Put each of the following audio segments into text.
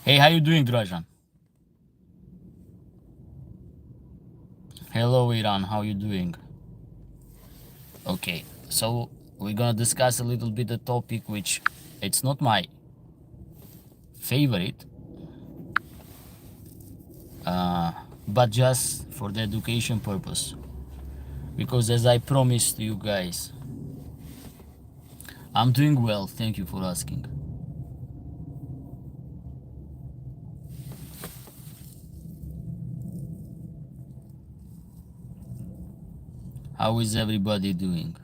Hey, how you doing, Drajan? Hello, Iran. How you doing? Okay, so we're gonna discuss a little bit the topic, which it's not my favorite, but just for the education purpose. Because as I promised you guys, I'm doing well. Thank you for asking. How is everybody doing?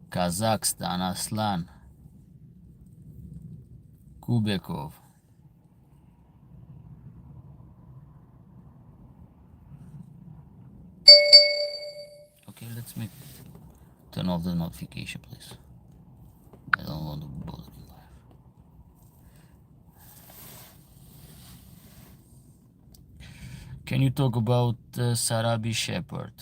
Kazakhstan, Aslan, Kubekov. Okay, let's make turn off the notification, please. I don't want to bother you. Can you talk about Sarabi Shepherd?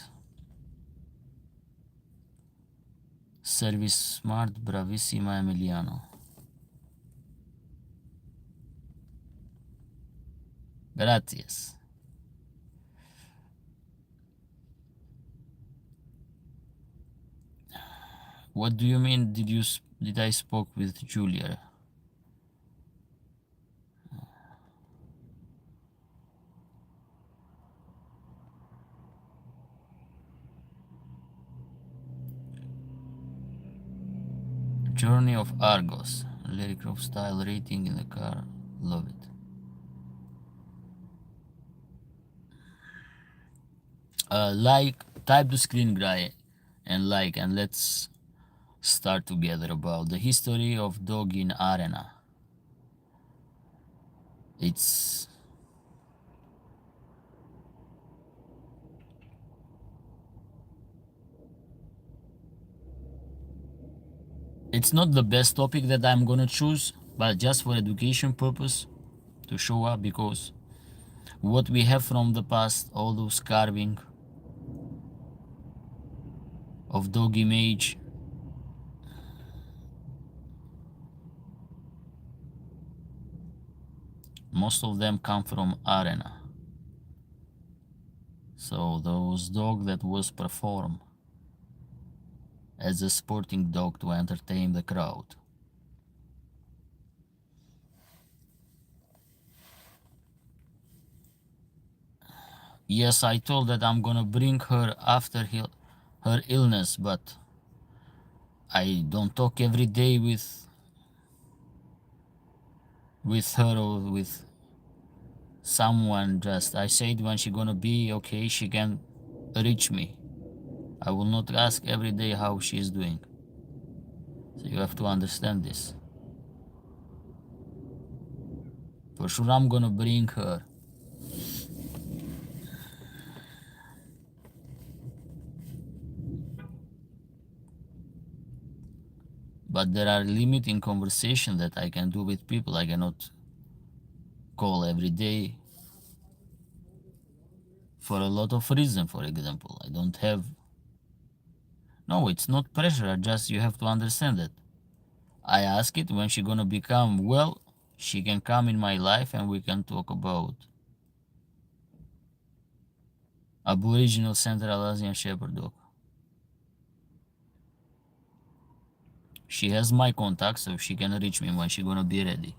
Service smart, bravissima Emiliano. Gracias. What do you mean? Did I spoke with Julia? Journey of Argos. Larry Croft style rating in the car. Love it. Type the screen guy and and let's start together about the history of dog in arena. It's it's not the best topic that I'm gonna choose, but just for education purpose to show up, because what we have from the past, all those carving of dog image, most of them come from arena. So those dog that was performed as a sporting dog to entertain the crowd. Yes, I told that I'm gonna bring her after her illness, but I don't talk every day with her or with someone. Just I said when she gonna be okay, she can reach me. I will not ask every day how she's doing. So you have to understand this. For sure I'm gonna bring her. But there are limits in conversation that I can do with people. I cannot call every day for a lot of reason. For example, I don't have. No, it's not pressure. Just you have to understand that. I ask it when she gonna become well. She can come in my life and we can talk about Aboriginal Central Asian Shepherd Dog. She has my contact, so she can reach me when she gonna be ready.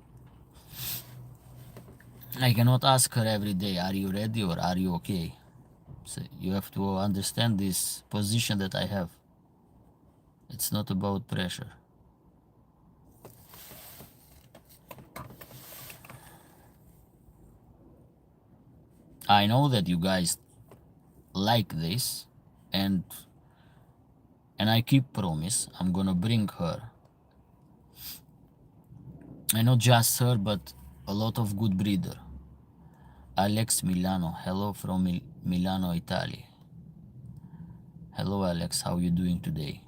I cannot ask her every day, are you ready or are you okay? So you have to understand this position that I have. It's not about pressure. I know that you guys like this, and I keep promise I'm gonna bring her. And not just her, but a lot of good breeder. Alex Milano, hello from Milano, Italy. Hello Alex, how you doing today?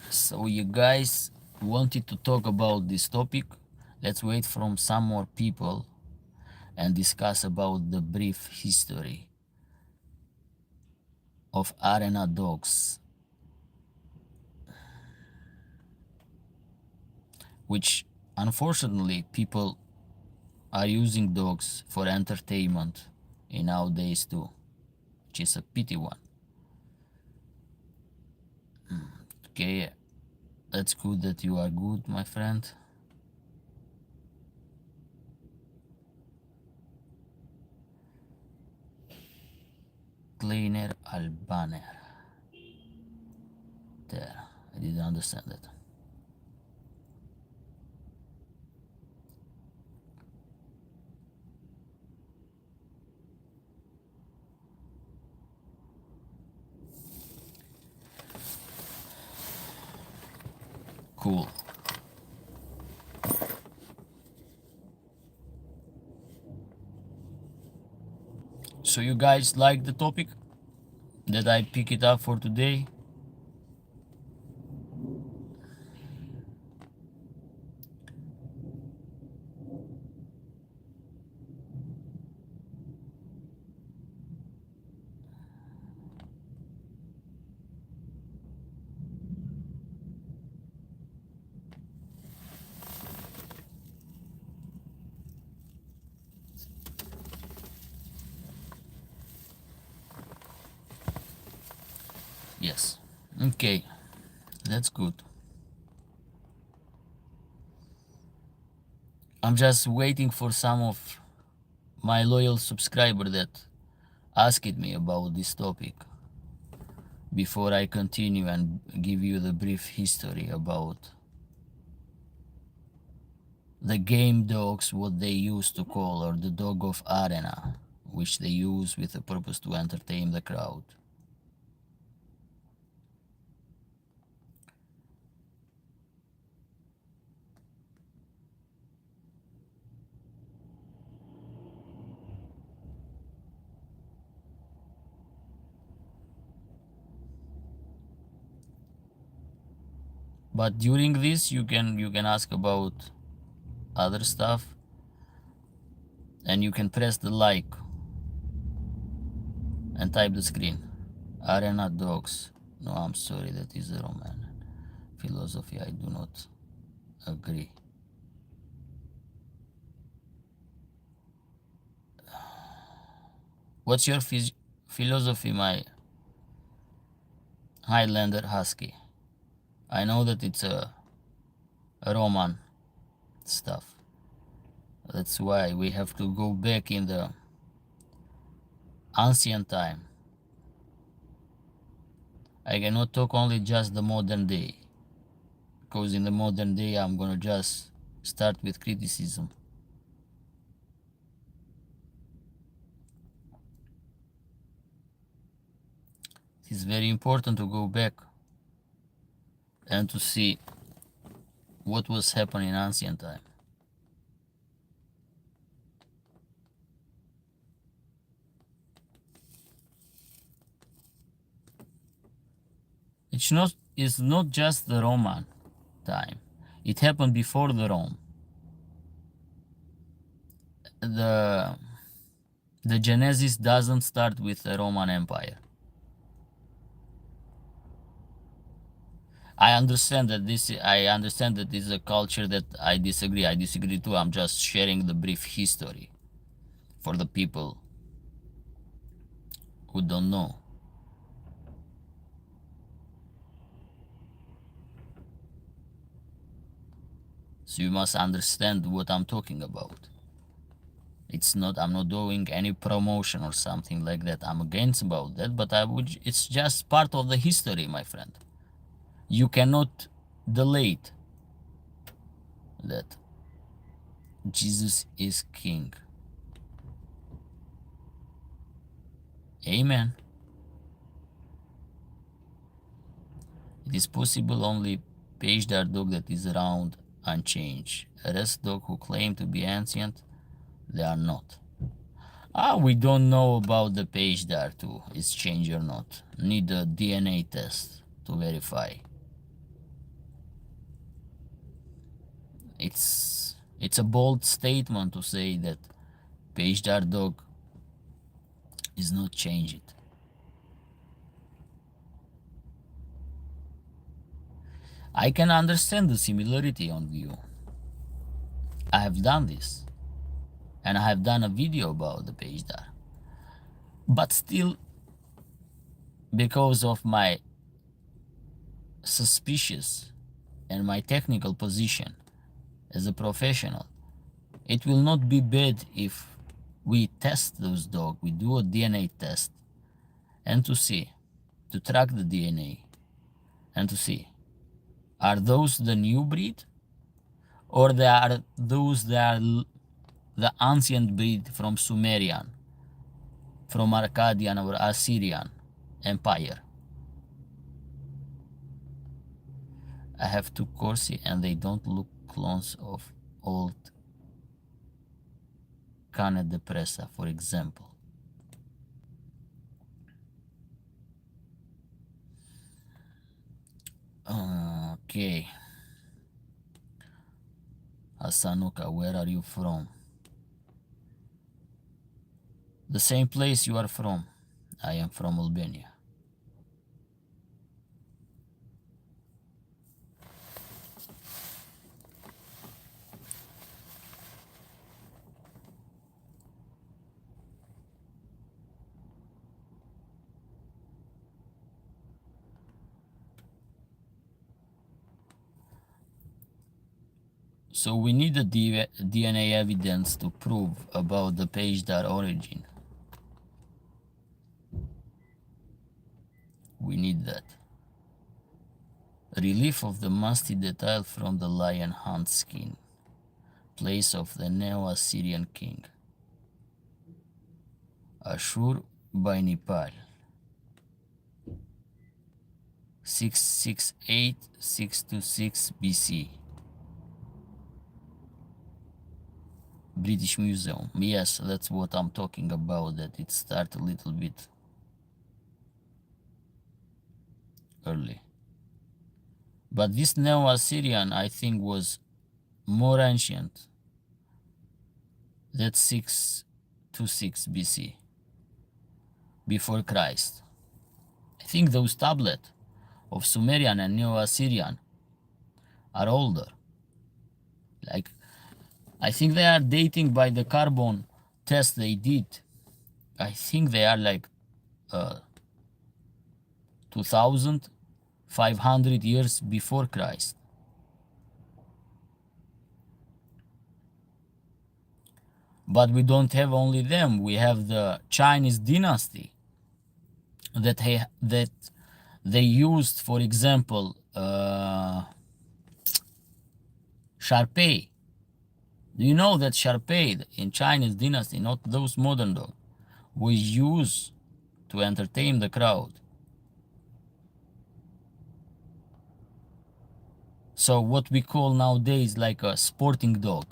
So you guys wanted to talk about this topic. Let's wait from some more people. and discuss about the brief history of arena dogs, which unfortunately people are using dogs for entertainment in nowadays too, which is a pity one. Okay, that's good that you are good, my friend. Kleiner Albaner. There, I didn't understand that. Cool. So you guys like the topic that I pick it up for today? Yes. Okay, that's good. I'm just waiting for some of my loyal subscriber that asked me about this topic before I continue and give you the brief history about the game dogs, what they used to call, or the dog of arena, which they use with the purpose to entertain the crowd. But during this you can ask about other stuff, and you can press the like and type the screen. Arena dogs. No, I'm sorry, that is a Roman philosophy. I do not agree. What's your philosophy, my Highlander Husky? I know that it's a Roman stuff. That's why we have to go back in the ancient time. I cannot talk only just the modern day, because in the modern day I'm gonna just start with criticism. It's very important to go back and to see what was happening in ancient time. It's not just the Roman time. It happened before the Rome. The Genesis doesn't start with the Roman Empire. I understand that this is a culture that I disagree. I disagree too. I'm just sharing the brief history for the people who don't know. So you must understand what I'm talking about. I'm not doing any promotion or something like that. I'm against about that, but it's just part of the history, my friend. You cannot delete that Jesus is King. Amen. It is possible only Pejder dog that is around unchanged. A rest dog who claim to be ancient, they are not. We don't know about the Pejder too, is changed or not. Need a DNA test to verify. It's a bold statement to say that Peshtar dog is not changed. I can understand the similarity on view. I have done this, and I have done a video about the Peshtar. But still, because of my suspicious and my technical position as a professional, it will not be bad if we test those dogs, we do a DNA test, and to see, to track the DNA, and to see, are those the new breed, or they are those that are the ancient breed from Sumerian, from Akkadian or Assyrian Empire. I have two Corsi and they don't look clones of old Cane de Presa, for example. Okay. Hasanuka, where are you from? The same place you are from. I am from Albania. So we need the DNA evidence to prove about the Peshtar origin. We need that. Relief of the musty detail from the lion hunt skin. Place of the Neo-Assyrian king. Ashur by Nepal. 668-626 BC. British Museum. Yes, that's what I'm talking about, that it started a little bit early. But this Neo-Assyrian, I think, was more ancient. That's 626 BC, before Christ. I think those tablets of Sumerian and Neo-Assyrian are older. Like, I think they are dating by the carbon test they did. I think they are like 2,500 years before Christ. But we don't have only them. We have the Chinese dynasty that they used, for example, Shar-Pei. Do you know that Shar-Pei in Chinese dynasty, not those modern dogs, was used to entertain the crowd? So what we call nowadays like a sporting dog.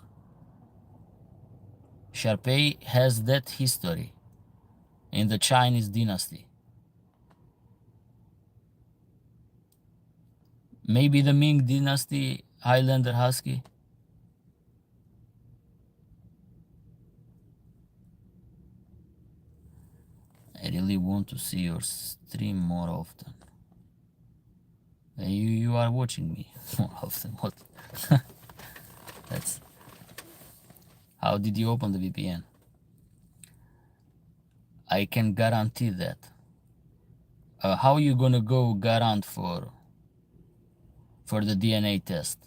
Shar-Pei has that history in the Chinese dynasty. Maybe the Ming dynasty Highlander Husky. I really want to see your stream more often. You are watching me more often. What? That's. How did you open the VPN? I can guarantee that. How are you gonna go garant for the DNA test?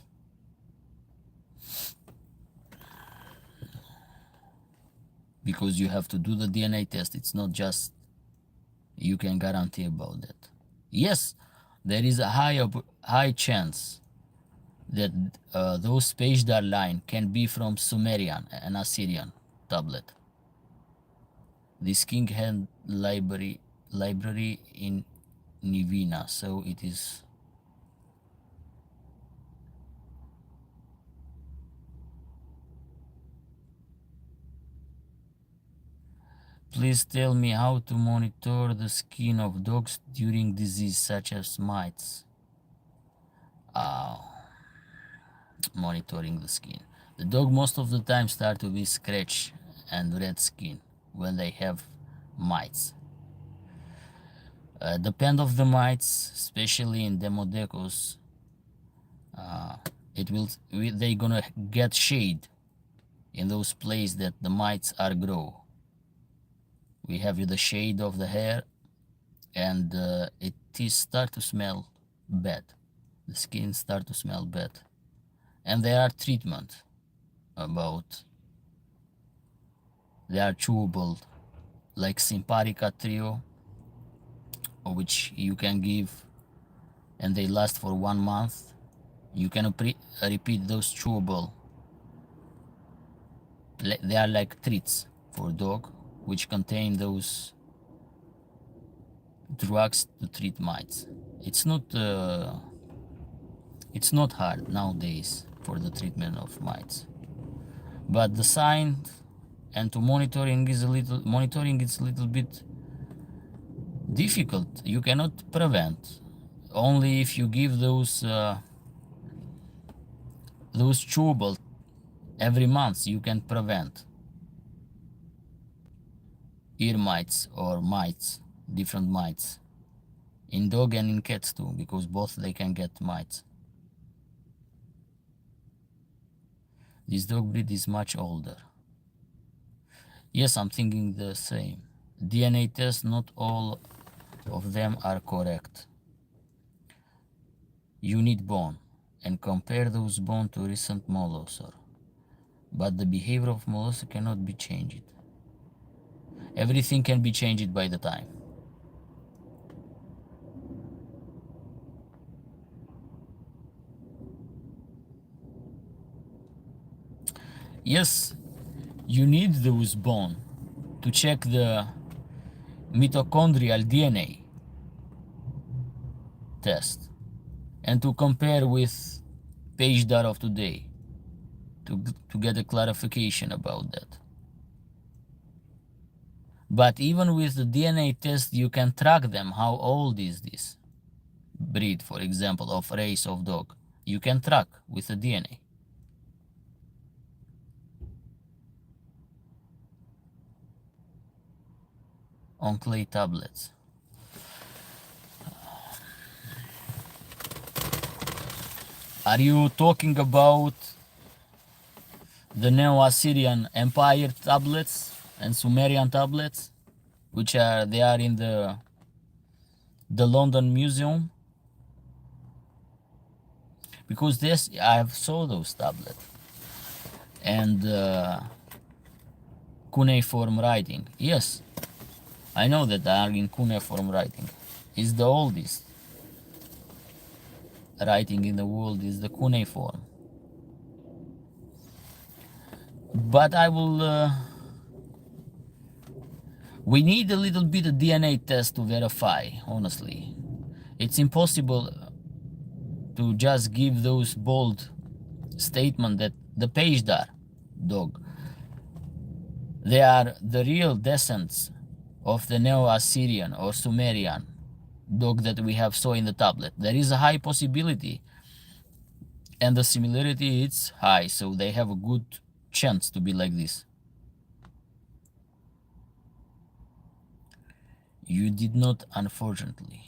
Because you have to do the DNA test. It's not just you can guarantee about that. Yes, there is a high chance that those Peshtar line can be from Sumerian and Assyrian tablet. This king had library in Nivina, so it is. Please tell me how to monitor the skin of dogs during disease such as mites. Monitoring the skin. The dog most of the time start to be scratched and red skin when they have mites. Depend of the mites, especially in Demodecus, they gonna get shade in those places that the mites are grow. We have the shade of the hair, and it is start to smell bad. The skin start to smell bad, and there are treatment about. They are chewable, like Simparica Trio, which you can give, and they last for 1 month. You can repeat those chewable. They are like treats for dog, which contain those drugs to treat mites. It's not hard nowadays for the treatment of mites, but the sign and to monitoring is a little bit difficult. You cannot prevent. Only if you give those chewable every month you can prevent ear mites or mites, different mites, in dog and in cats too, because both they can get mites. This dog breed is much older. Yes, I'm thinking the same. DNA tests, not all of them are correct. You need bone and compare those bone to recent molosser, but the behavior of molosser cannot be changed. Everything can be changed by the time. Yes, you need those bone to check the mitochondrial DNA test and to compare with PageDAR of today to get a clarification about that. But even with the DNA test, you can track them. How old is this breed, for example, of race of dog? You can track with the DNA. On clay tablets. Are you talking about the Neo-Assyrian Empire tablets and Sumerian tablets, which are in the London Museum? Because this, I have saw those tablets and cuneiform writing. Yes, I know that they are in cuneiform writing. It's the oldest writing in the world is the cuneiform. But I will. We need a little bit of DNA test to verify. Honestly, it's impossible to just give those bold statement that the PageDAR dog, they are the real descendants of the Neo-Assyrian or Sumerian dog that we have saw in the tablet. There is a high possibility, and the similarity is high, so they have a good chance to be like this. You did not, unfortunately.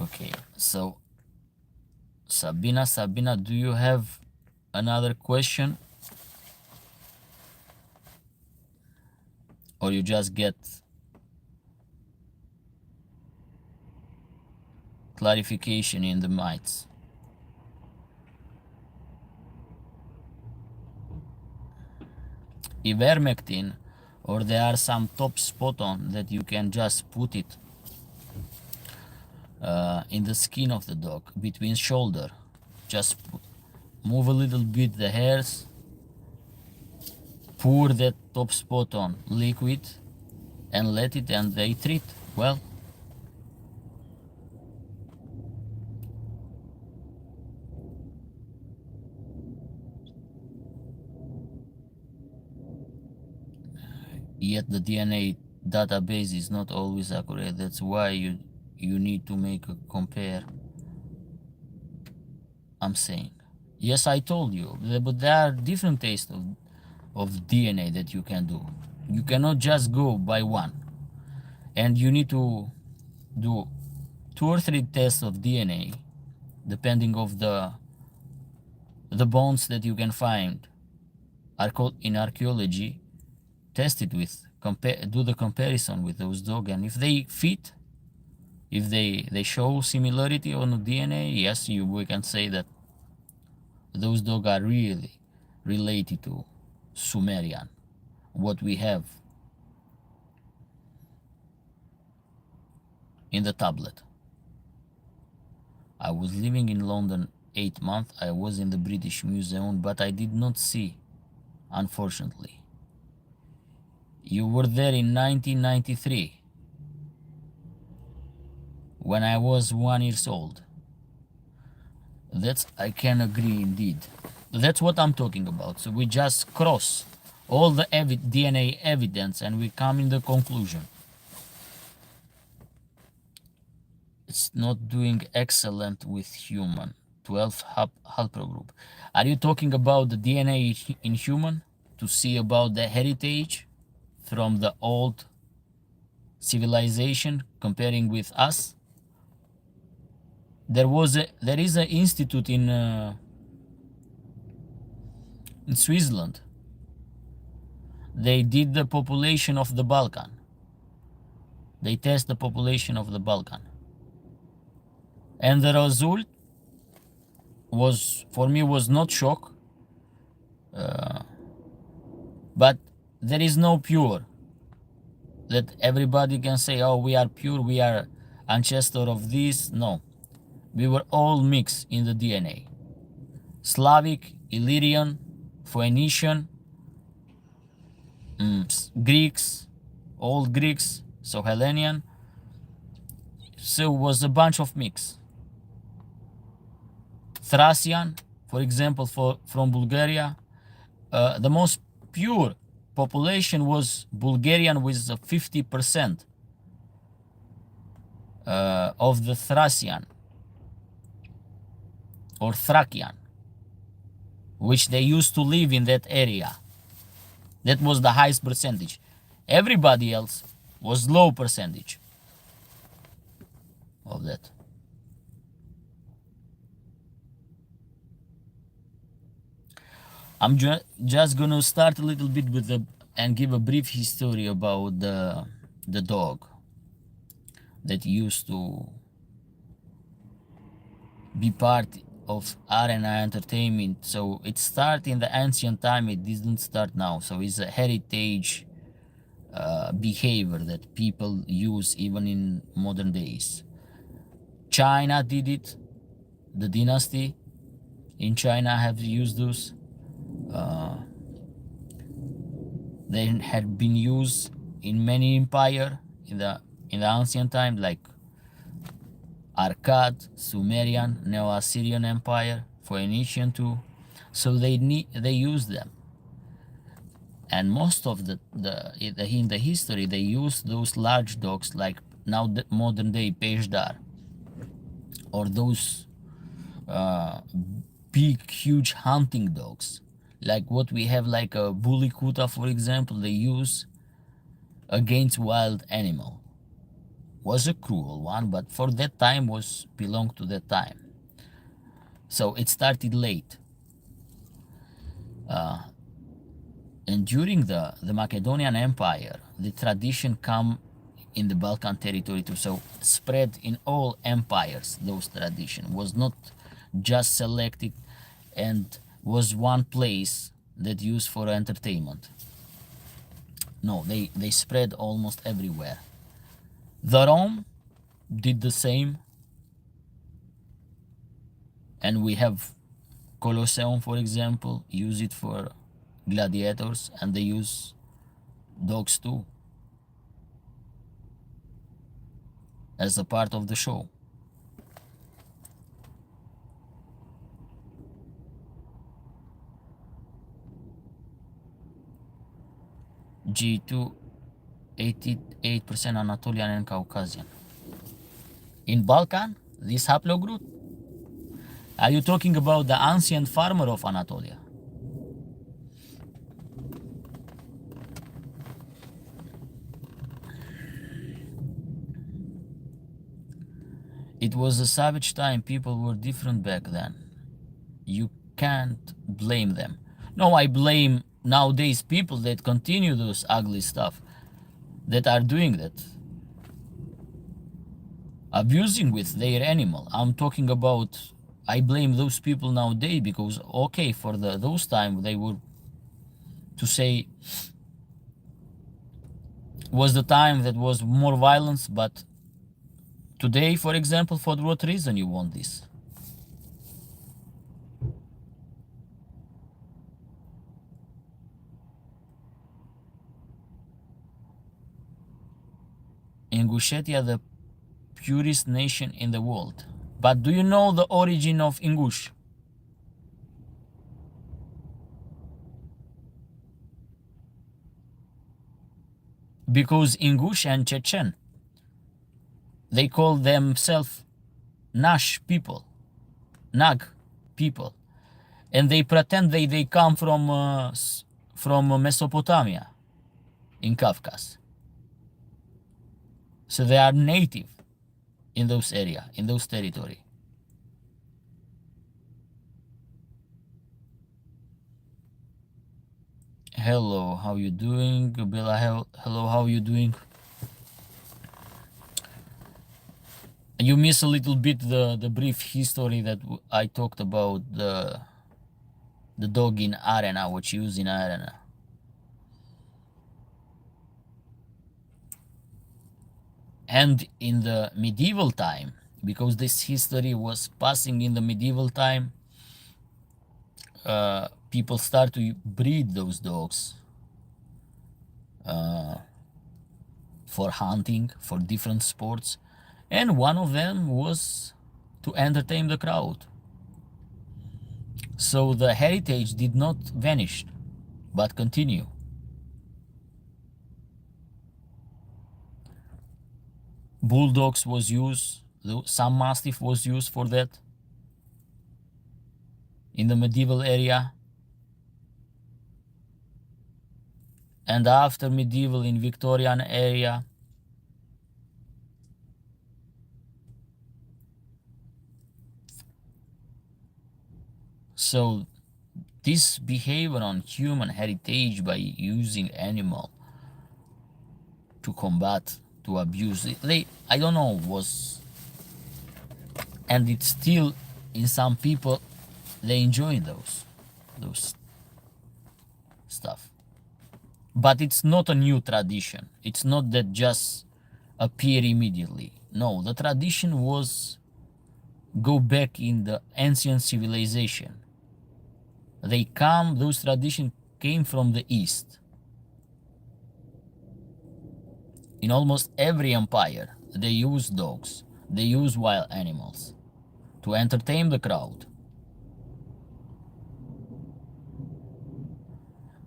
Okay, so Sabina, do you have another question? Or you just get clarification in the mites? Ivermectin, or there are some top spot on that you can just put it in the skin of the dog between shoulder. Just move a little bit the hairs, pour that top spot on liquid and let it, and they treat well. Yet the DNA database is not always accurate. That's why you need to make a compare. I'm saying Yes, I told you, but there are different tastes of DNA that you can do. You cannot just go by one, and you need to do 2 or 3 tests of DNA, depending of the bones that you can find in archaeology. Test it with do the comparison with those dogs, and if they fit, if they show similarity on the DNA, yes, we can say that those dogs are really related to Sumerian, what we have in the tablet. I was living in London 8 months. I was in the British Museum, but I did not see, unfortunately. You were there in 1993, when I was 1 year old. I can agree indeed. That's what I'm talking about. So we just cross all the DNA evidence and we come in the conclusion. It's not doing excellent with human. 12 haplogroup. Are you talking about the DNA in human to see about the heritage from the old civilization comparing with us? There is an institute in Switzerland. They did the population of the Balkan. They test the population of the Balkan. And the result was, for me, was not shock. But there is no pure that everybody can say, oh, we are pure, we are ancestor of this. No. We were all mixed in the DNA. Slavic, Illyrian, Phoenician, Greeks, old Greeks, so Hellenian. So it was a bunch of mix. Thracian, for example, from Bulgaria. The most pure population was Bulgarian with 50% of the Thracian or Thracian, which they used to live in that area. That was the highest percentage. Everybody else was low percentage of that. I'm just gonna start a little bit with and give a brief history about the dog that used to be part of arena entertainment. So it started in the ancient time. It didn't start now. So it's a heritage behavior that people use even in modern days. China did it. The dynasty in China have used those. They had been used in many empire in the ancient time, like Akkad, Sumerian, Neo-Assyrian Empire, Phoenician too. So they use them, and most of in the history they use those large dogs, like now the modern day Peshdar, or those big huge hunting dogs, like what we have, like a Bully Kuta, for example. They use against wild animal. Was a cruel one, but for that time belonged to that time. So it started late. And during the Macedonian Empire, the tradition come in the Balkan territory too. So spread in all empires. Those tradition was not just selected and was one place that used for entertainment. No, they spread almost everywhere. The Rome did the same, and we have Colosseum, for example, use it for gladiators, and they use dogs too as a part of the show. G2, 88% Anatolian and Caucasian. In Balkan, this haplogroup Are you talking about the ancient farmer of Anatolia? It was a savage time. People were different back then. You can't blame them. No, I blame nowadays people that continue those ugly stuff, that are doing that, abusing with their animal. I'm talking about, I blame those people nowadays because, okay, for those time they were, to say, was the time that was more violence, but today, for example, for what reason you want this? Ingushetia, the purest nation in the world. But do you know the origin of Ingush? Because Ingush and Chechen, they call themselves Nash people, Nag people, and they pretend they come from Mesopotamia in Caucasus. So they are native in those area, in those territory. Hello, how you doing? Bella, hello, how you doing? You miss a little bit the brief history that I talked about the dog in arena, what you use in arena. And in the medieval time, because this history was passing in the medieval time, people start to breed those dogs for hunting, for different sports, and one of them was to entertain the crowd. So the heritage did not vanish, but continue. Bulldogs was used, some mastiff was used for that in the medieval area. And after medieval, in Victorian area, so this behavior on human heritage by using animal to combat, to abuse, I don't know, was, and it's still in some people, they enjoy those stuff. But it's not a new tradition. It's not that just appear immediately. No, the tradition was go back in the ancient civilization. Those traditions came from the East. In almost every empire, they use dogs, they use wild animals to entertain the crowd.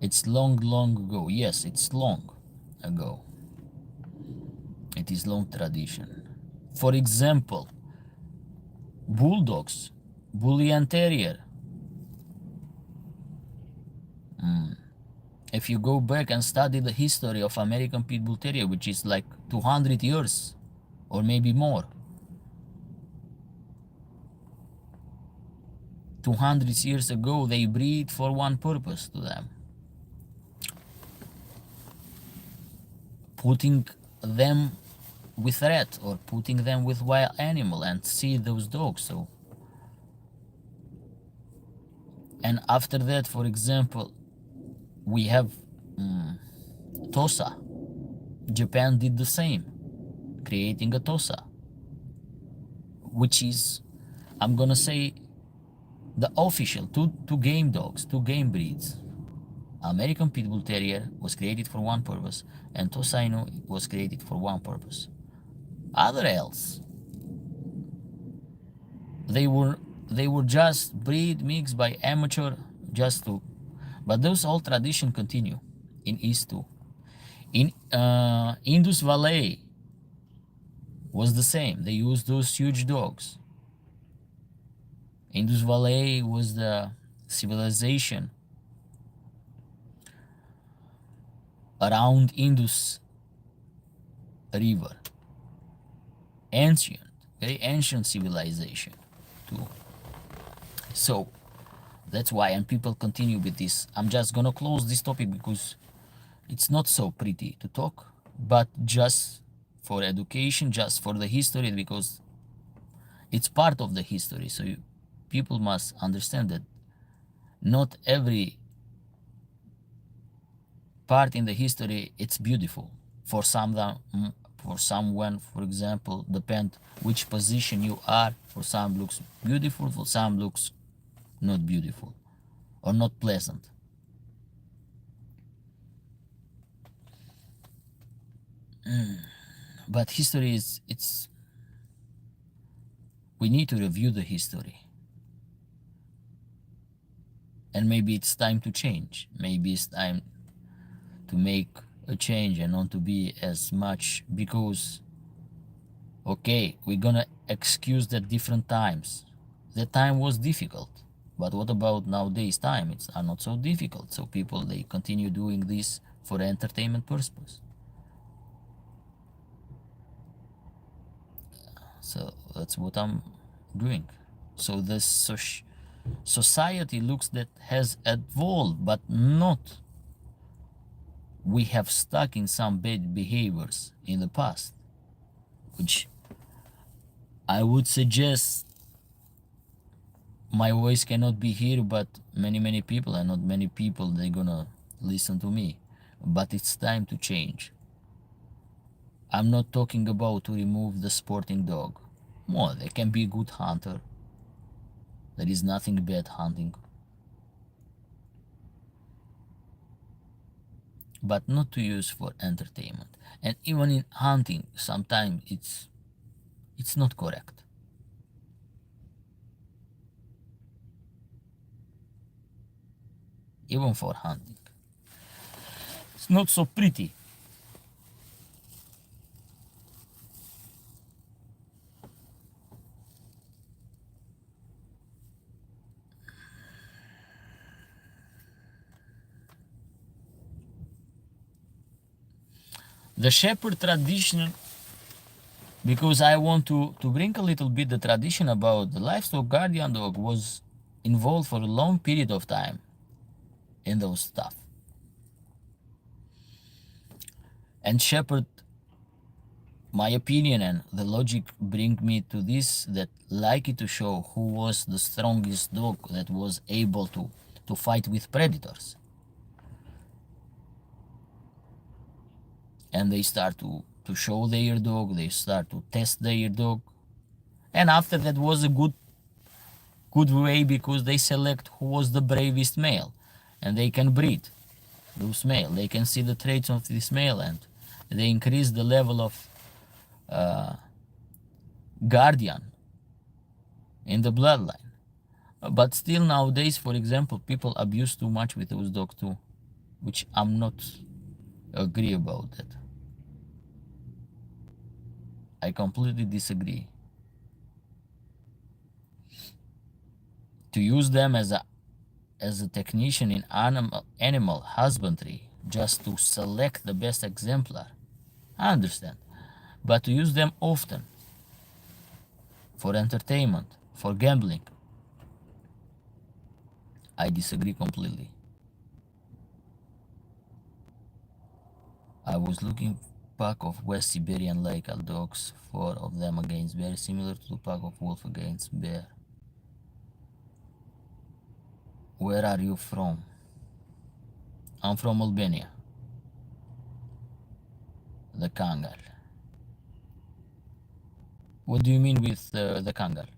It's long ago. Yes, it's long ago. It is long tradition. For example, bulldogs, Bully Terrier. If you go back and study the history of American Pit Bull Terrier, which is like 200 years or maybe more, 200 years ago, they breed for one purpose to them. Putting them with rat or putting them with wild animal and see those dogs. So, and after that, for example, we have Tosa. Japan did the same, creating a Tosa, which is, I'm gonna say, the official two game dogs, two game breeds. American Pit Bull Terrier was created for one purpose, and Tosa Inu was created for one purpose. Other else, they were just breed mixed by amateur just to, but those old tradition continue in East too. In Indus Valley was the same. They used those huge dogs. Indus Valley was the civilization around Indus River. Ancient, very ancient civilization too. So that's why, and people continue with this. I'm just gonna close this topic because it's not so pretty to talk, but just for education, just for the history, because it's part of the history. So people must understand that not every part in the history it's beautiful. For for someone, for example, depend which position you are. For some looks beautiful, for some looks not beautiful or not pleasant. But history is, it's, we need to review the history, and maybe it's time to change. Maybe it's time to make a change and not to be as much, because okay, we're gonna excuse that different times. The time was difficult, but what about nowadays time? It's are not so difficult. So people, they continue doing this for entertainment purpose. So that's what I'm doing. So this society looks that has evolved, but not. We have stuck in some bad behaviors in the past, which I would suggest my voice cannot be here, but many people, and not many people, they're gonna listen to me. But it's time to change. I'm not talking about to remove the sporting dog. Well, they can be a good hunter. There is nothing bad hunting. But not to use for entertainment. And even in hunting, sometimes it's not correct. Even for hunting. It's not so pretty. The shepherd tradition, because I want to bring a little bit the tradition about the livestock guardian dog, was involved for a long period of time in those stuff. And shepherd, my opinion and the logic bring me to this, that like it to show who was the strongest dog that was able to fight with predators. And they start to show their dog, they start to test their dog. And after that was a good way, because they select who was the bravest male, and they can breed those male. They can see the traits of this male, and they increase the level of guardian in the bloodline. But still nowadays, for example, people abuse too much with those dogs too, which I'm not agree about that. I completely disagree. To use them as a technician in animal husbandry, just to select the best exemplar, I understand. But to use them often for entertainment, for gambling, I disagree completely. I was looking pack of West Siberian Lycal dogs, 4 of them against bear, similar to the pack of wolf against bear. Where are you from? I'm from Albania. The Kangal. What do you mean with the Kangal?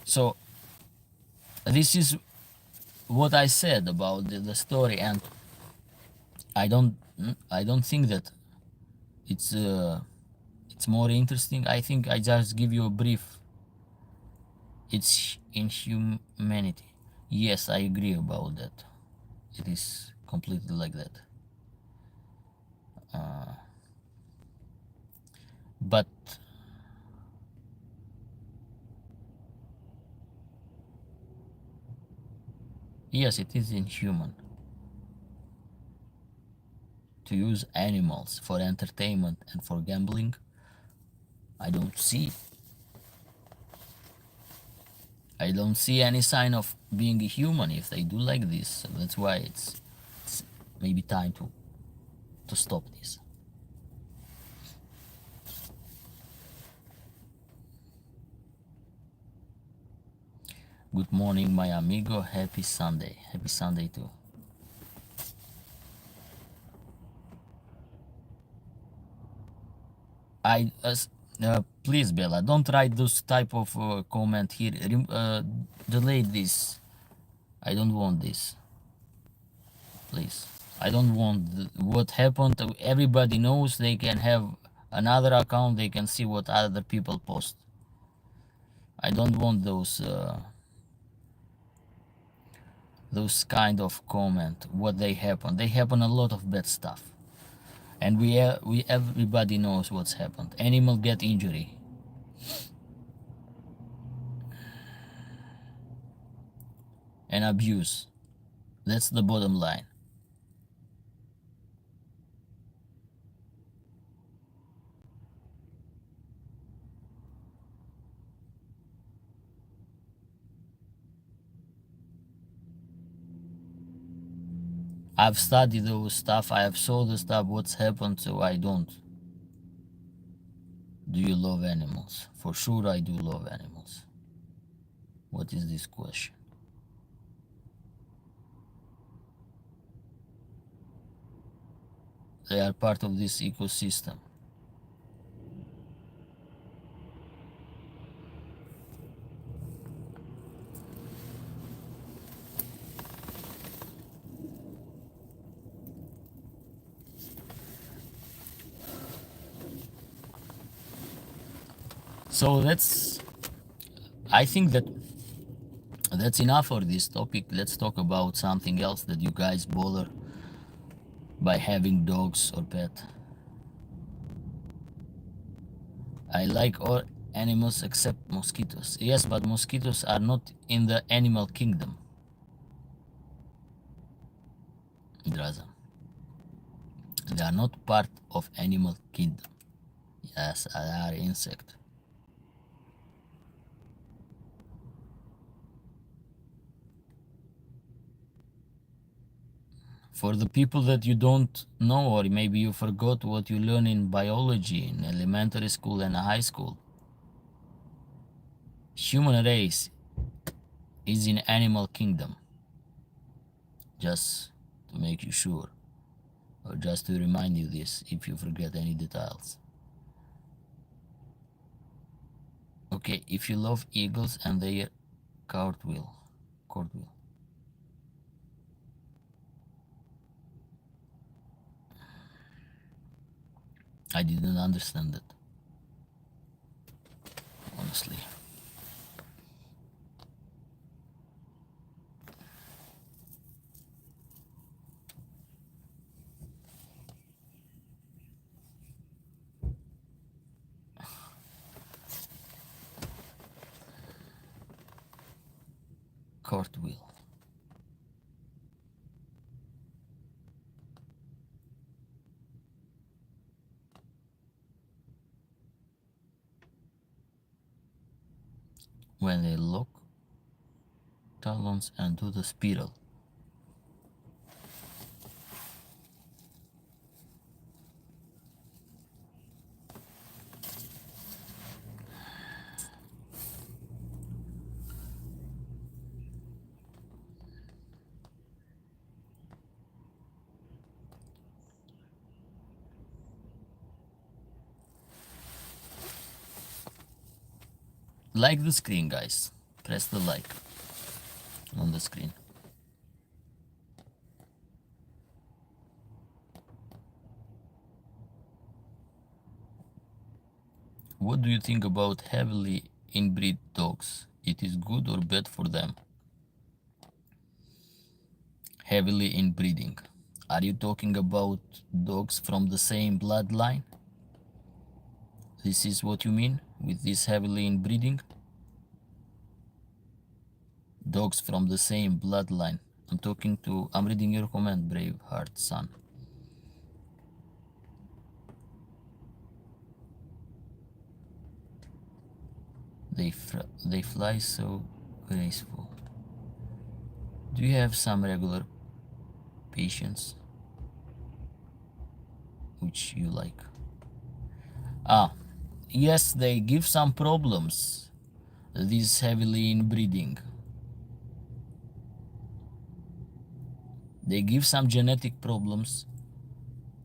So this is what I said about the story, and I don't think that it's more interesting. I think I just give you a brief. It's inhumanity. Yes, I agree about that. It is completely like that. But yes, it is inhuman to use animals for entertainment and for gambling. I don't see. I don't see any sign of being a human if they do like this. So that's why it's maybe time to stop this. Good morning, my amigo. Happy Sunday. Happy Sunday too. Please, Bella, don't write those type of comment here. Delete this. I don't want this. Please. I don't want what happened. Everybody knows. They can have another account. They can see what other people post. I don't want those kind of comment. What they happen. They happen a lot of bad stuff, and we everybody knows what's happened. Animal get injury. And abuse. That's the bottom line. I've studied those stuff. I have saw the stuff what's happened, so I don't. Do you love animals? For sure I do love animals. What is this question? They are part of this ecosystem. So I think that's enough for this topic. Let's talk about something else that you guys bother by having dogs or pet. I like all animals except mosquitoes. Yes, but mosquitoes are not in the animal kingdom. Draza. They are not part of animal kingdom. Yes, they are insect. For the people that you don't know, or maybe you forgot what you learn in biology in elementary school and high school, human race is in animal kingdom. Just to make you sure, or just to remind you this if you forget any details. Okay, if you love eagles and their cartwheel. I didn't understand it, honestly. Cartwheel. When they lock talons and do the spiral. Like the screen, guys. Press the like on the screen. What do you think about heavily inbred dogs? It is good or bad for them? Heavily inbreeding. Are you talking about dogs from the same bloodline? This is what you mean with this heavily inbreeding? Dogs from the same bloodline. I'm reading your comment, brave heart son. They fly so graceful. Do you have some regular patients which you like? Yes, they give some problems. This heavily inbreeding. They give some genetic problems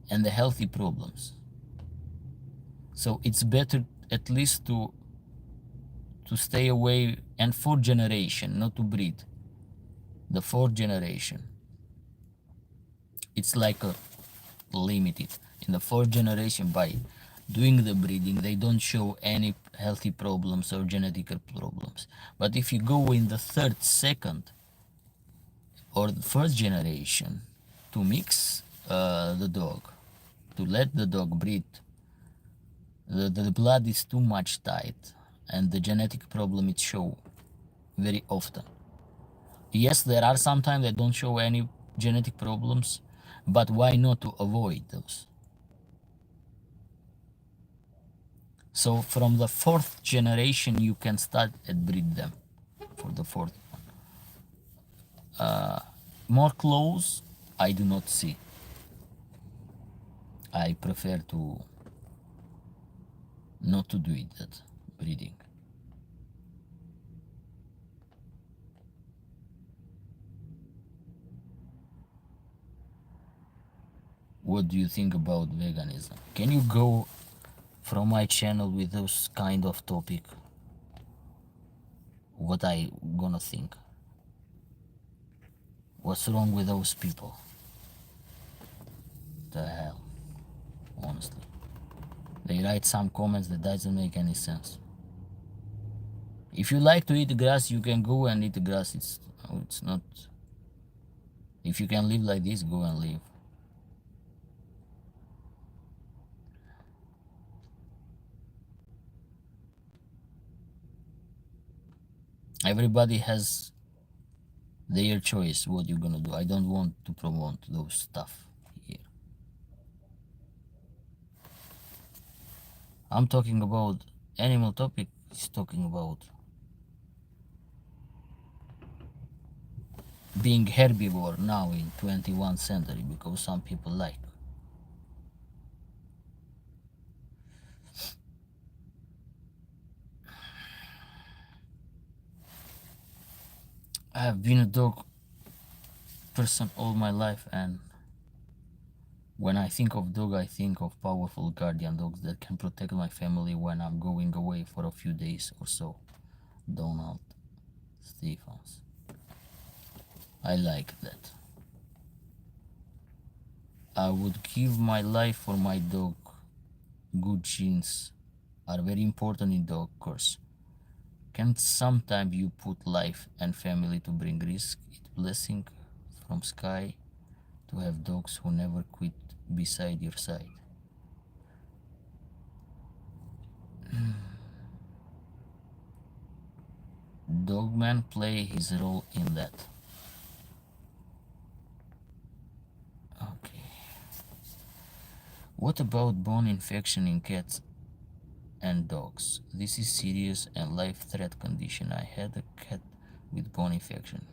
and the healthy problems. So it's better at least to stay away, and fourth generation, not to breed. The fourth generation, it's like a limited. In the fourth generation, by doing the breeding, they don't show any healthy problems or genetic problems. But if you go in the third, second, or the first generation to mix the dog, to let the dog breed, the blood is too much tight, and the genetic problem it show very often. Yes, there are sometimes that don't show any genetic problems, but why not to avoid those? So from the fourth generation, you can start and breed them for the fourth one. More close, I do not see. I prefer to not to do it, that breeding. What do you think about veganism? Can you go from my channel with those kind of topic? What I gonna think? What's wrong with those people? The hell, honestly. They write some comments that doesn't make any sense. If you like to eat grass, you can go and eat grass. It's not. If you can live like this, go and live. Everybody has their choice what you're gonna do. I don't want to promote those stuff here. I'm talking about animal topic. Is talking about being herbivore now in 21st century, because some people like. I have been a dog person all my life, and when I think of dog, I think of powerful guardian dogs that can protect my family when I'm going away for a few days or so. Donald Stephens. I like that. I would give my life for my dog. Good genes are very important in dog course. Can sometimes you put life and family to bring risk? It's blessing from sky to have dogs who never quit beside your side. Dogman play his role in that. Okay. What about bone infection in cats and dogs? This is serious and life threat condition. I had a cat with bone infection.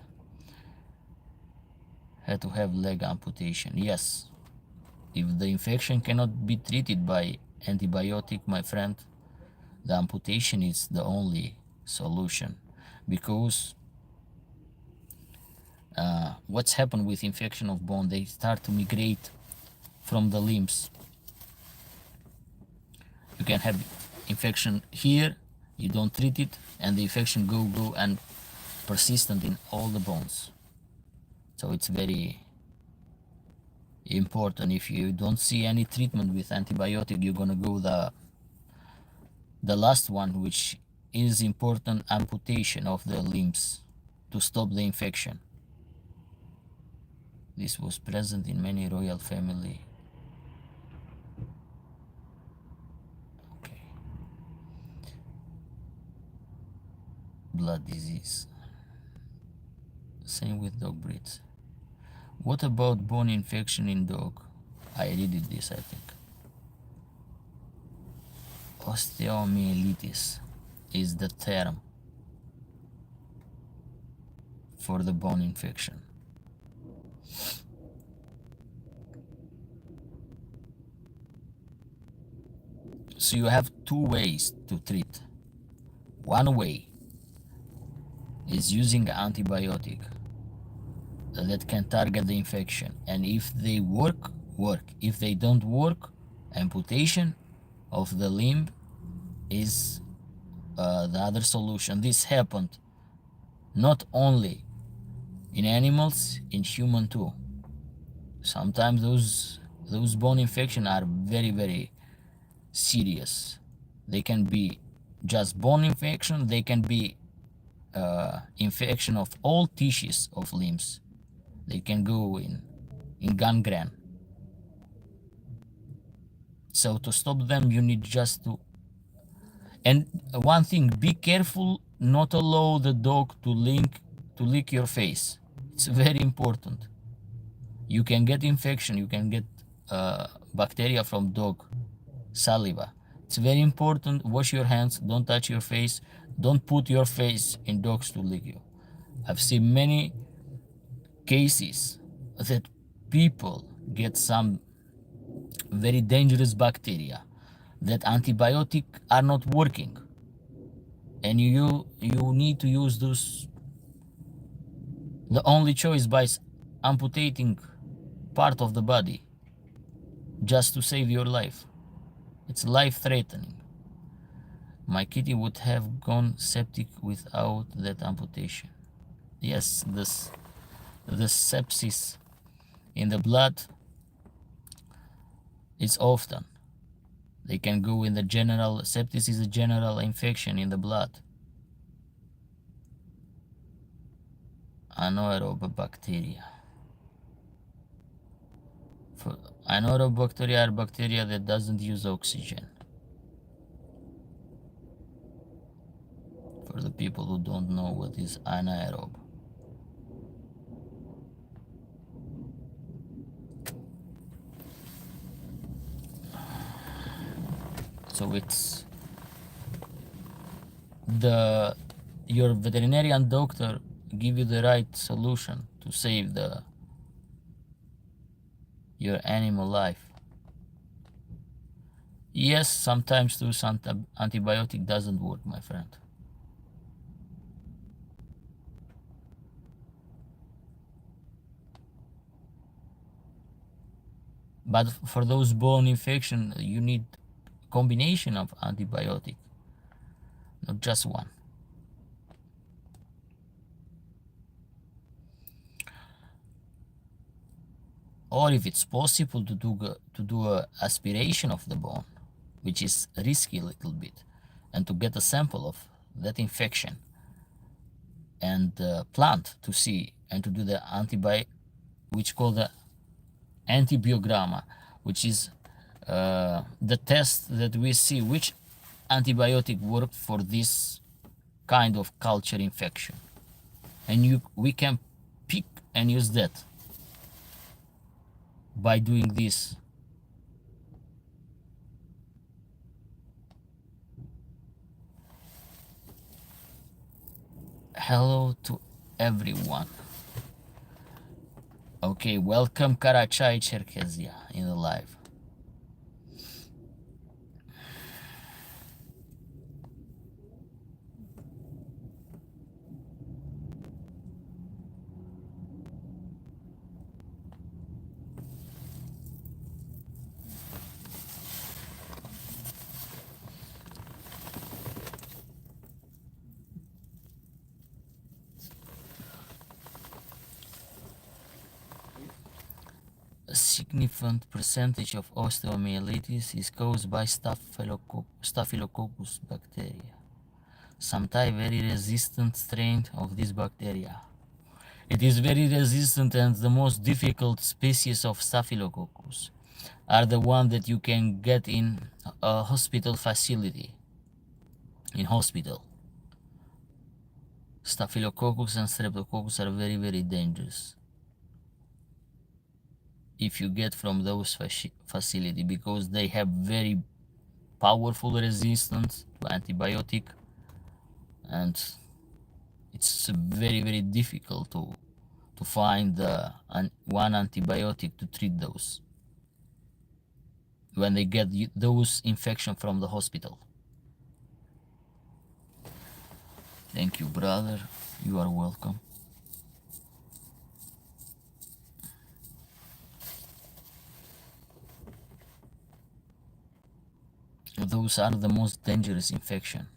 Had to have leg amputation. Yes. If the infection cannot be treated by antibiotic, my friend, the amputation is the only solution, because what's happened with infection of bone, they start to migrate from the limbs. You can have infection here, you don't treat it, and the infection go and persistent in all the bones. So it's very important. If you don't see any treatment with antibiotic, you're gonna go the last one, which is important, amputation of the limbs to stop the infection. This was present in many royal family. Okay. Blood disease. Same with dog breeds. What about bone infection in dog? I read this, I think. Osteomyelitis is the term for the bone infection. So you have two ways to treat. One way is using antibiotic that can target the infection, and if they work. If they don't work, amputation of the limb is the other solution. This happened not only in animals, in human too. Sometimes those bone infections are very serious. They can be just bone infection, they can be infection of all tissues of limbs. They can go in gangrene. So to stop them, you need just to. And one thing, be careful not allow the dog to lick your face. It's very important. You can get infection, you can get bacteria from dog saliva. It's very important. Wash your hands, don't touch your face, don't put your face in dogs to lick you. I've seen many cases that people get some very dangerous bacteria, that antibiotics are not working, and you need to use those. The only choice by amputating part of the body just to save your life. It's life-threatening. My kitty would have gone septic without that amputation. Yes, the sepsis in the blood is often. They can go in the general. Sepsis is a general infection in the blood. Anaerobe bacteria. Anaerobe bacteria are bacteria that doesn't use oxygen. For the people who don't know what is anaerobe. So it's your veterinarian doctor give you the right solution to save your animal life. Yes, sometimes those antibiotic doesn't work, my friend. But for those bone infection, you need combination of antibiotic, not just one. Or if it's possible to do a aspiration of the bone, which is risky a little bit, and to get a sample of that infection and plant to see, and to do the which called the antibiogramma, which is the test that we see which antibiotic worked for this kind of culture infection, and we can pick and use that by doing this. Hello to everyone. Okay, welcome Karachay, Cherkezia in the live. A significant percentage of osteomyelitis is caused by Staphylococcus bacteria, some type very resistant strain of this bacteria. It is very resistant, and the most difficult species of Staphylococcus are the one that you can get in a hospital facility. In hospital, Staphylococcus and Streptococcus are very, very dangerous if you get from those facility, because they have very powerful resistance to antibiotic, and it's very, very difficult to find one antibiotic to treat those when they get those infection from the hospital. Thank you, brother. You are welcome. Those are the most dangerous infection.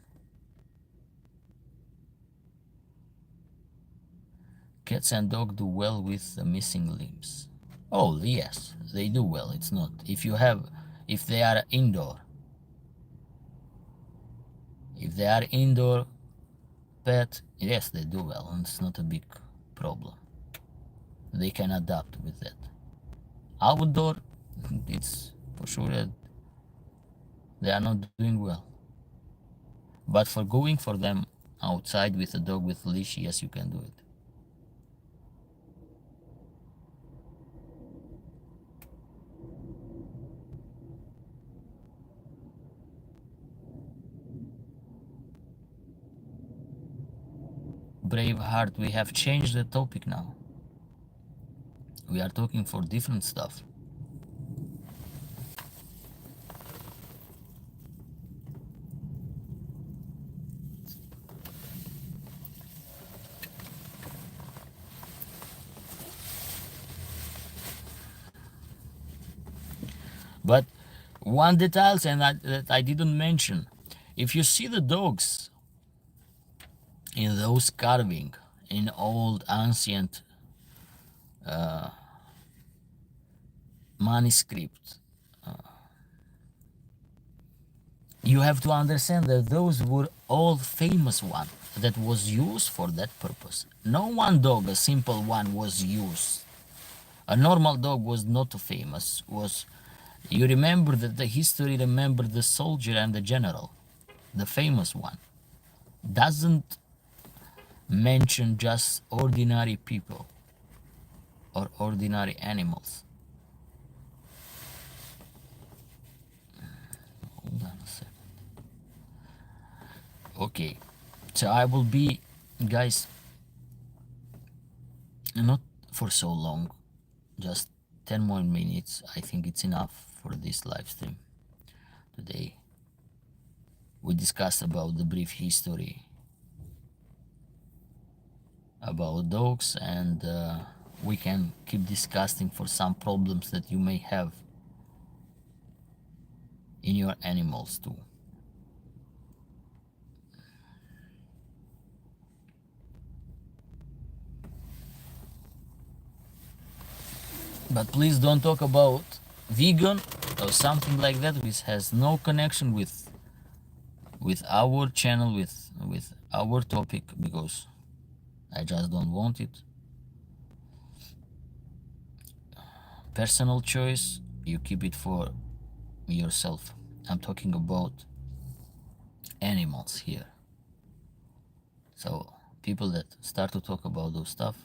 Cats and dogs do well with the missing limbs. Oh yes, they do well. It's not if they are indoor. If they are indoor pet, yes, they do well, and it's not a big problem. They can adapt with that. Outdoor, it's for sure that they are not doing well. But for going for them outside with a dog with a leash, yes, you can do it. Braveheart, we have changed the topic now. We are talking for different stuff. But one details that I didn't mention, if you see the dogs in those carving in old ancient manuscript, you have to understand that those were all famous one that was used for that purpose. No one dog, a simple one, was used. A normal dog was not famous. Was you remember that the history? Remember the soldier and the general, the famous one. Doesn't mention just ordinary people or ordinary animals. Hold on a second. Okay, so I will be, guys, not for so long, just 10 more minutes. I think it's enough for this live stream today. We discussed about the brief history about dogs, and we can keep discussing for some problems that you may have in your animals too. But please don't talk about vegan or something like that, which has no connection with our channel, with our topic, because I just don't want it. Personal choice, you keep it for yourself. I'm talking about animals here. So people that start to talk about those stuff,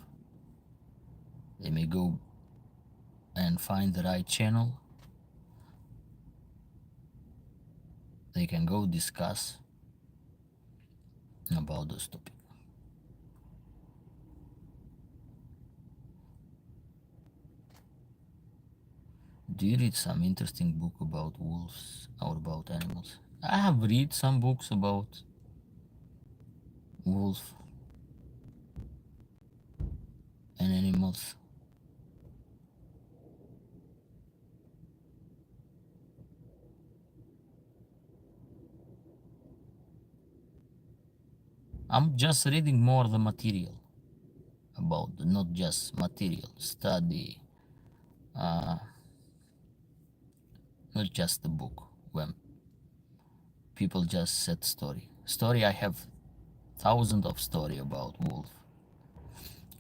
they may go and find the right channel. They can go discuss about those topics. Do you read some interesting book about wolves or about animals? I have read some books about wolf and animals. I'm just reading more the material about, not just material study, not just the book. When people just said story, I have thousands of story about wolf.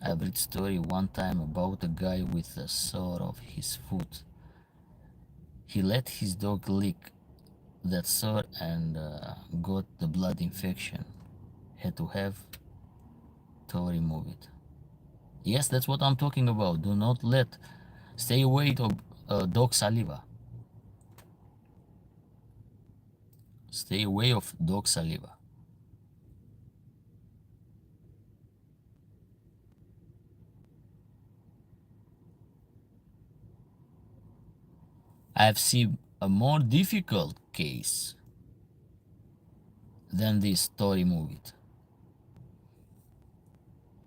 I've read story one time about a guy with a sore of his foot. He let his dog lick that sore and got the blood infection. Had to have to remove it. Yes, that's what I'm talking about. Do not let, stay away of dog saliva. Stay away of dog saliva. I've seen a more difficult case than this story movie.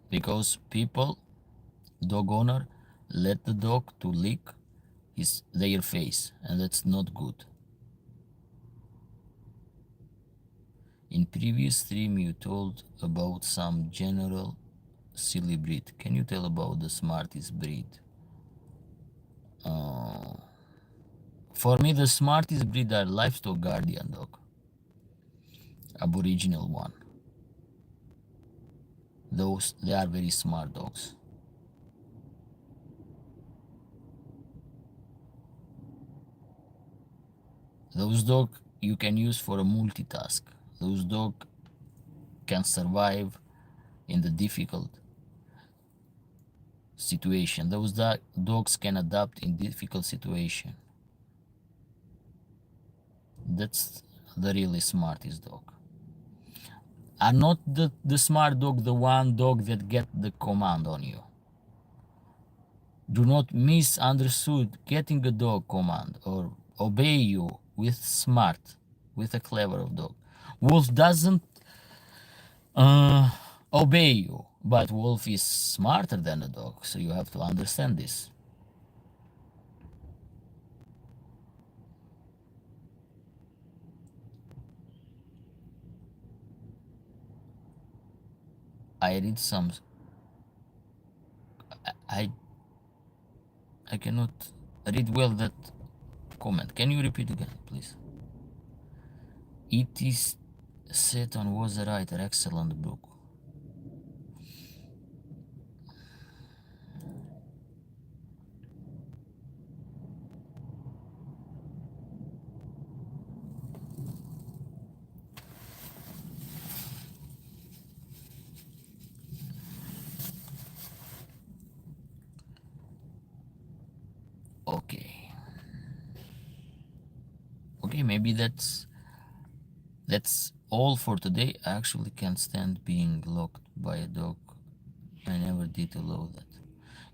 Because people, dog owner, let the dog to lick their face, and that's not good. In previous stream you told about some general silly breed. Can you tell about the smartest breed? For me, the smartest breed are livestock guardian dog, aboriginal one. Those, they are very smart dogs. Those dog you can use for a multitask. Those dog can survive in the difficult situation. Those dogs can adapt in difficult situation. That's the really smartest dog. Are not the smart dog the one dog that get the command on you. Do not misunderstood getting a dog command or obey you with smart, with a clever dog. Wolf doesn't obey you, but wolf is smarter than a dog, so you have to understand this. I read some. I cannot read well that comment. Can you repeat again, please? It is Satan was a writer, excellent book. Okay. Okay, maybe that's all for today. I actually can't stand being locked by a dog. I never did allow that.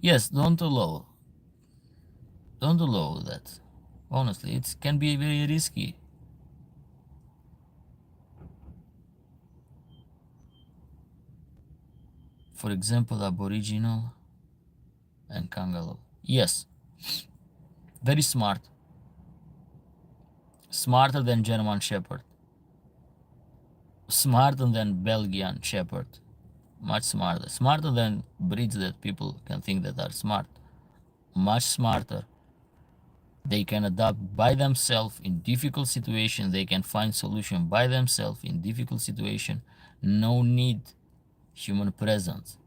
Yes, don't allow that. Honestly, it can be very risky. For example, Aboriginal and Kangaloo. Yes, very smart. Smarter than German Shepherd. Smarter than Belgian Shepherd. Much smarter. Smarter than breeds that people can think that are smart. Much smarter. They can adapt by themselves in difficult situations. They can find solution by themselves in difficult situation. No need human presence.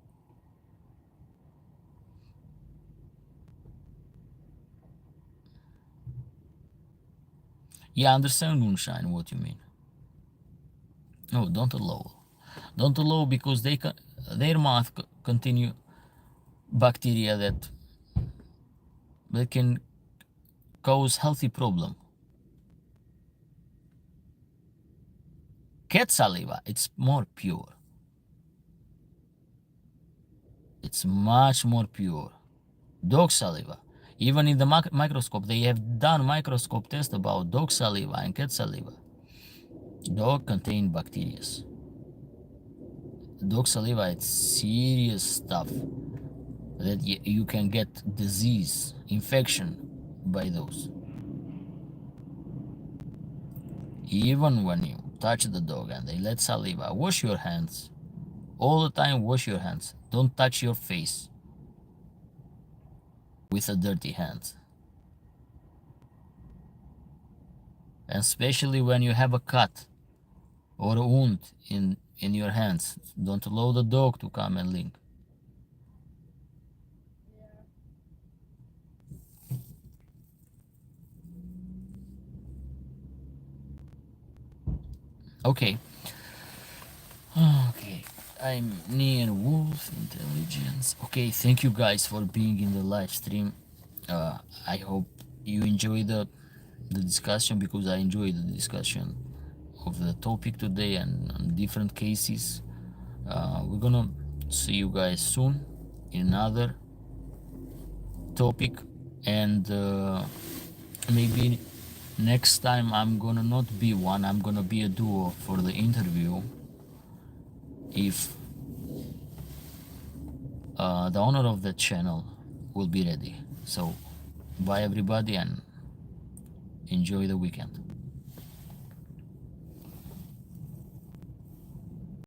Yeah, I understand, Moonshine, what you mean. No, don't allow. Don't allow because their mouth continue bacteria that can cause healthy problem. Cat saliva, it's more pure. It's much more pure. Dog saliva, even in the microscope, they have done microscope test about dog saliva and cat saliva. Dog contain bacteria. Dog saliva, it's serious stuff that you can get disease, infection by those. Even when you touch the dog and they let saliva, wash your hands. All the time, wash your hands. Don't touch your face with a dirty hand. And especially when you have a cut or a wound in your hands, don't allow the dog to come and lick. Okay. Okay. I'm Near Wolf Intelligence. Okay, thank you guys for being in the live stream. I hope you enjoy the discussion, because I enjoy the discussion of the topic today and different cases. We're gonna see you guys soon in another topic, and maybe next time I'm gonna not be one, I'm gonna be a duo for the interview, if the owner of the channel will be ready. So bye everybody, and enjoy the weekend.